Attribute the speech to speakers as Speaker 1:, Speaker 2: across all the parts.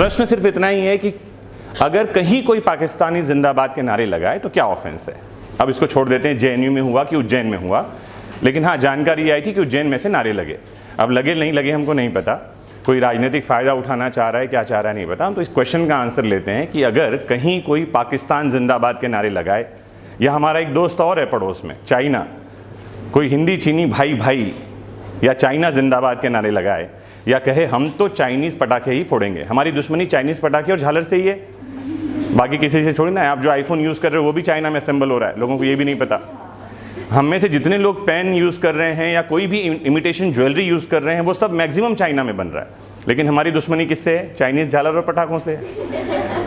Speaker 1: प्रश्न सिर्फ इतना ही है कि अगर कहीं कोई पाकिस्तानी जिंदाबाद के नारे लगाए तो क्या ऑफेंस है। अब इसको छोड़ देते हैं जेएनयू में हुआ कि उज्जैन में हुआ, लेकिन हाँ जानकारी आई थी कि उज्जैन में से नारे लगे। अब लगे नहीं लगे हमको नहीं पता, कोई राजनीतिक फ़ायदा उठाना चाह रहा है क्या चाह रहा है नहीं पता। हम तो इस क्वेश्चन का आंसर लेते हैं कि अगर कहीं कोई पाकिस्तान जिंदाबाद के नारे लगाए, या हमारा एक दोस्त और है पड़ोस में चाइना, कोई हिंदी चीनी भाई भाई या चाइना जिंदाबाद के नारे लगाए, या कहे हम तो चाइनीज़ पटाखे ही फोड़ेंगे, हमारी दुश्मनी चाइनीज़ पटाखे और झालर से ही है, बाकी किसी से छोड़ी ना। आप जो आईफोन यूज़ कर रहे हो वो भी चाइना में असेंबल हो रहा है, लोगों को ये भी नहीं पता। हम में से जितने लोग पेन यूज़ कर रहे हैं या कोई भी इमिटेशन ज्वेलरी यूज़ कर रहे हैं वो सब मैक्सिमम चाइना में बन रहा है, लेकिन हमारी दुश्मनी किससे है? चाइनीज़ झालर और पटाखों से।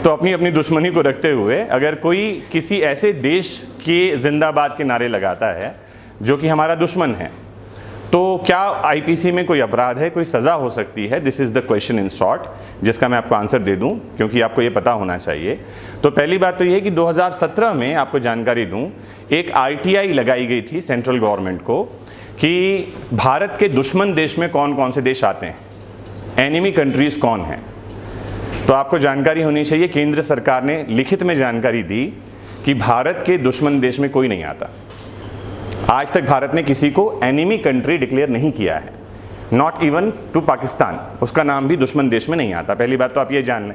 Speaker 1: तो अपनी अपनी दुश्मनी को रखते हुए अगर कोई किसी ऐसे देश के जिंदाबाद के नारे लगाता है जो कि हमारा दुश्मन है, तो क्या आईपीसी में कोई अपराध है, कोई सज़ा हो सकती है? This is the question in short, जिसका मैं आपको आंसर दे दूं क्योंकि आपको ये पता होना चाहिए। तो पहली बात तो ये है कि 2017 में आपको जानकारी दूं, एक आरटीआई लगाई गई थी सेंट्रल गवर्नमेंट को कि भारत के दुश्मन देश में कौन कौन से देश आते हैं, एनिमी कंट्रीज़ कौन हैं। तो आपको जानकारी होनी चाहिए, केंद्र सरकार ने लिखित में जानकारी दी कि भारत के दुश्मन देश में कोई नहीं आता। आज तक भारत ने किसी को एनिमी कंट्री डिक्लेयर नहीं किया है, नॉट इवन टू पाकिस्तान, उसका नाम भी दुश्मन देश में नहीं आता। पहली बात तो आप ये जान लें।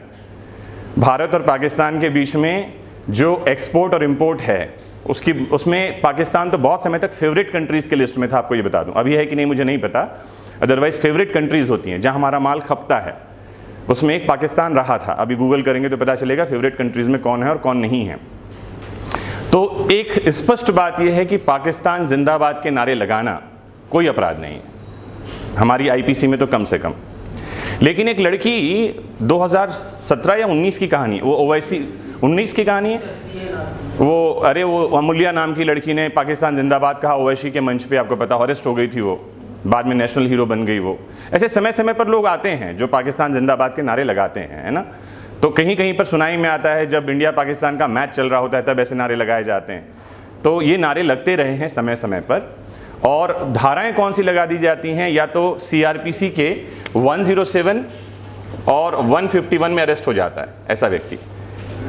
Speaker 1: भारत और पाकिस्तान के बीच में जो एक्सपोर्ट और इंपोर्ट है उसमें पाकिस्तान तो बहुत समय तक फेवरेट कंट्रीज़ के लिस्ट में था, आपको ये बता दूं। अभी है कि नहीं मुझे नहीं पता, अदरवाइज फेवरेट कंट्रीज़ होती हैं जहाँ हमारा माल खपता है, उसमें एक पाकिस्तान रहा था। अभी गूगल करेंगे तो पता चलेगा फेवरेट कंट्रीज़ में कौन है और कौन नहीं है। तो एक स्पष्ट बात यह है कि पाकिस्तान जिंदाबाद के नारे लगाना कोई अपराध नहीं है हमारी आईपीसी में तो कम से कम। लेकिन एक लड़की 2017 या 19 की कहानी, वो ओवैसी 19 की कहानी है वो अमूल्या नाम की लड़की ने पाकिस्तान जिंदाबाद कहा ओवैसी के मंच पे, आपको पता, अरेस्ट हो गई थी वो, बाद में नेशनल हीरो बन गई वो। ऐसे समय समय पर लोग आते हैं जो पाकिस्तान जिंदाबाद के नारे लगाते हैं, है ना। तो कहीं कहीं पर सुनाई में आता है जब इंडिया पाकिस्तान का मैच चल रहा होता है तब ऐसे नारे लगाए जाते हैं। तो ये नारे लगते रहे हैं समय समय पर। और धाराएं कौन सी लगा दी जाती हैं, या तो सीआरपीसी के 107 और 151 में अरेस्ट हो जाता है ऐसा व्यक्ति।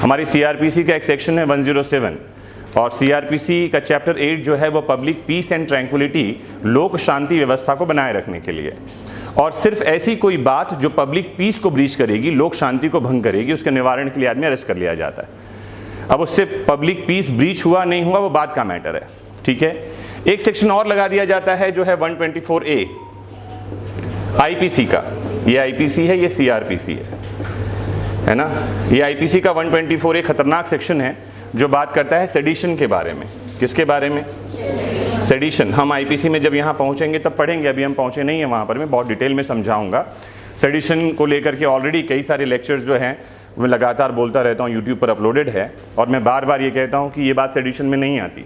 Speaker 1: हमारी सीआरपीसी का एक सेक्शन है 107, और सीआरपीसी का चैप्टर 8 जो है वो पब्लिक पीस एंड ट्रैंक्विलिटी, लोक शांति व्यवस्था को बनाए रखने के लिए। और सिर्फ ऐसी कोई बात जो पब्लिक पीस को ब्रीच करेगी, लोक शांति को भंग करेगी, उसके निवारण के लिए आदमी अरेस्ट कर लिया जाता है। अब उससे पब्लिक पीस ब्रीच हुआ नहीं हुआ वो बात का मैटर है, ठीक है। एक सेक्शन और लगा दिया जाता है जो है 124A आईपीसी का। ये आईपीसी है, ये सीआरपीसी है ना। ये आईपीसी का 124A खतरनाक सेक्शन है जो बात करता है सेडिशन के बारे में। किसके बारे में? सेडिशन। हम आईपीसी में जब यहाँ पहुँचेंगे तब पढ़ेंगे, अभी हम पहुँचे नहीं हैं वहाँ पर, मैं बहुत डिटेल में समझाऊंगा। सेडिशन को लेकर के ऑलरेडी कई सारे लेक्चर्स जो हैं मैं लगातार बोलता रहता हूँ, यूट्यूब पर अपलोडेड है। और मैं बार बार ये कहता हूँ कि ये बात सेडिशन में नहीं आती।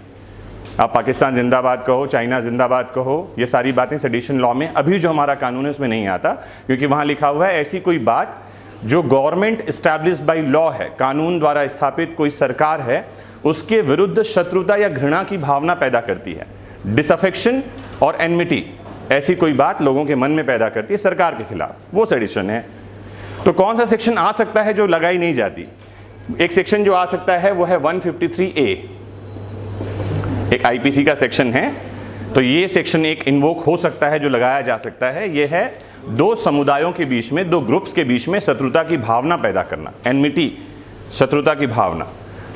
Speaker 1: आप पाकिस्तान जिंदाबाद कहो, चाइना जिंदाबाद कहो, ये सारी बातें सेडिशन लॉ में अभी जो हमारा कानून है उसमें नहीं आता, क्योंकि वहाँ लिखा हुआ है ऐसी कोई बात जो गवर्नमेंट एस्टैब्लिश्ड बाय लॉ है, कानून द्वारा स्थापित कोई सरकार है, उसके विरुद्ध शत्रुता या घृणा की भावना पैदा करती है, डिसअफेक्शन और एनमिटी, ऐसी कोई बात लोगों के मन में पैदा करती है सरकार के खिलाफ, वो सेडिशन है। तो कौन सा सेक्शन आ सकता है जो लगाई नहीं जाती? एक सेक्शन जो आ सकता है वो है 153A, एक आईपीसी का सेक्शन है। तो ये सेक्शन एक इन्वोक हो सकता है जो लगाया जा सकता है। ये है दो समुदायों के बीच में, दो ग्रुप्स के बीच में शत्रुता की भावना पैदा करना, एनमिटी, शत्रुता की भावना।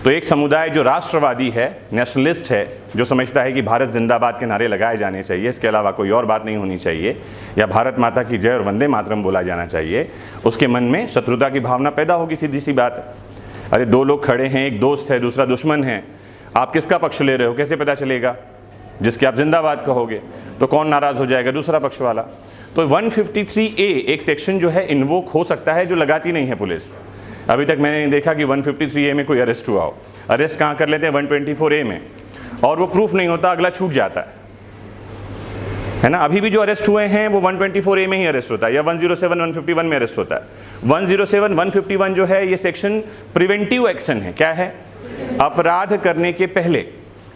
Speaker 1: तो एक समुदाय जो राष्ट्रवादी है, नेशनलिस्ट है, जो समझता है कि भारत जिंदाबाद के नारे लगाए जाने चाहिए, इसके अलावा कोई और बात नहीं होनी चाहिए, या भारत माता की जय और वंदे मातरम बोला जाना चाहिए, उसके मन में शत्रुता की भावना पैदा होगी, सीधी सी बात है। अरे दो लोग खड़े हैं, एक दोस्त है दूसरा दुश्मन है, आप किसका पक्ष ले रहे हो कैसे पता चलेगा? जिसके आप जिंदाबाद कहोगे तो कौन नाराज हो जाएगा? दूसरा पक्ष वाला। तो 153A एक सेक्शन जो है इन्वोक हो सकता है जो लगाती नहीं है पुलिस। अभी तक मैंने नहीं देखा कि 153A में कोई अरेस्ट हुआ हो। अरेस्ट कहाँ कर लेते हैं? 124A में, और वो प्रूफ नहीं होता, अगला छूट जाता है ना। अभी भी जो अरेस्ट हुए हैं वो 124A में ही अरेस्ट होता है, या 107, 151 में अरेस्ट होता है। 107, 151 जो है ये सेक्शन प्रिवेंटिव एक्शन है। क्या है? अपराध करने के पहले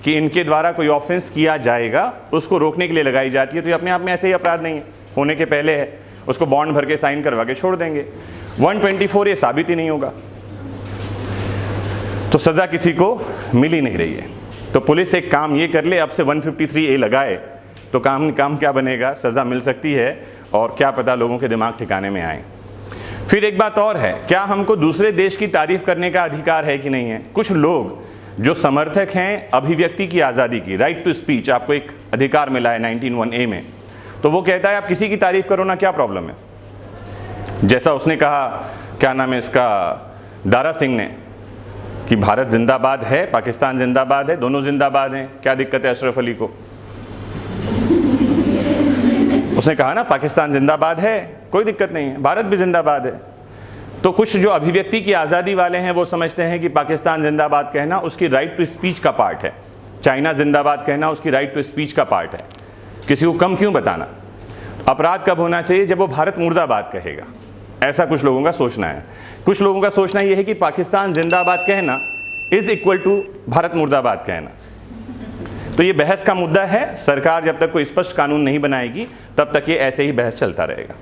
Speaker 1: कि इनके द्वारा कोई ऑफेंस किया जाएगा उसको रोकने के लिए लगाई जाती है। तो ये अपने आप में ऐसे ही अपराध नहीं है, होने के पहले है। उसको बॉन्ड भर के साइन करवा के छोड़ देंगे। 124 ये साबित ही नहीं होगा, तो सज़ा किसी को मिल ही नहीं रही है। तो पुलिस एक काम ये कर ले, अब से 153A लगाए तो काम क्या बनेगा, सज़ा मिल सकती है और क्या पता लोगों के दिमाग ठिकाने में आए। फिर एक बात और है, क्या हमको दूसरे देश की तारीफ करने का अधिकार है कि नहीं है? कुछ लोग जो समर्थक हैं अभिव्यक्ति की आज़ादी की, राइट टू स्पीच, आपको एक अधिकार मिला है 19(1)A में, तो वो कहता है आप किसी की तारीफ करो ना, क्या प्रॉब्लम है? जैसा उसने कहा, क्या नाम है इसका, दारा सिंह ने, कि भारत जिंदाबाद है, पाकिस्तान जिंदाबाद है, दोनों जिंदाबाद हैं, क्या दिक्कत है अशरफ अली को? उसने कहा ना पाकिस्तान जिंदाबाद है, कोई दिक्कत नहीं है, भारत भी जिंदाबाद है। तो कुछ जो अभिव्यक्ति की आज़ादी वाले हैं वो समझते हैं कि पाकिस्तान जिंदाबाद कहना उसकी राइट टू स्पीच का पार्ट है, चाइना जिंदाबाद कहना उसकी राइट टू स्पीच का पार्ट है। किसी को कम क्यों बताना? अपराध कब होना चाहिए? जब वो भारत मुर्दाबाद कहेगा, ऐसा कुछ लोगों का सोचना है। कुछ लोगों का सोचना ये है कि पाकिस्तान जिंदाबाद कहना इज इक्वल टू भारत मुर्दाबाद कहना। तो ये बहस का मुद्दा है, सरकार जब तक कोई स्पष्ट कानून नहीं बनाएगी तब तक ये ऐसे ही बहस चलता रहेगा।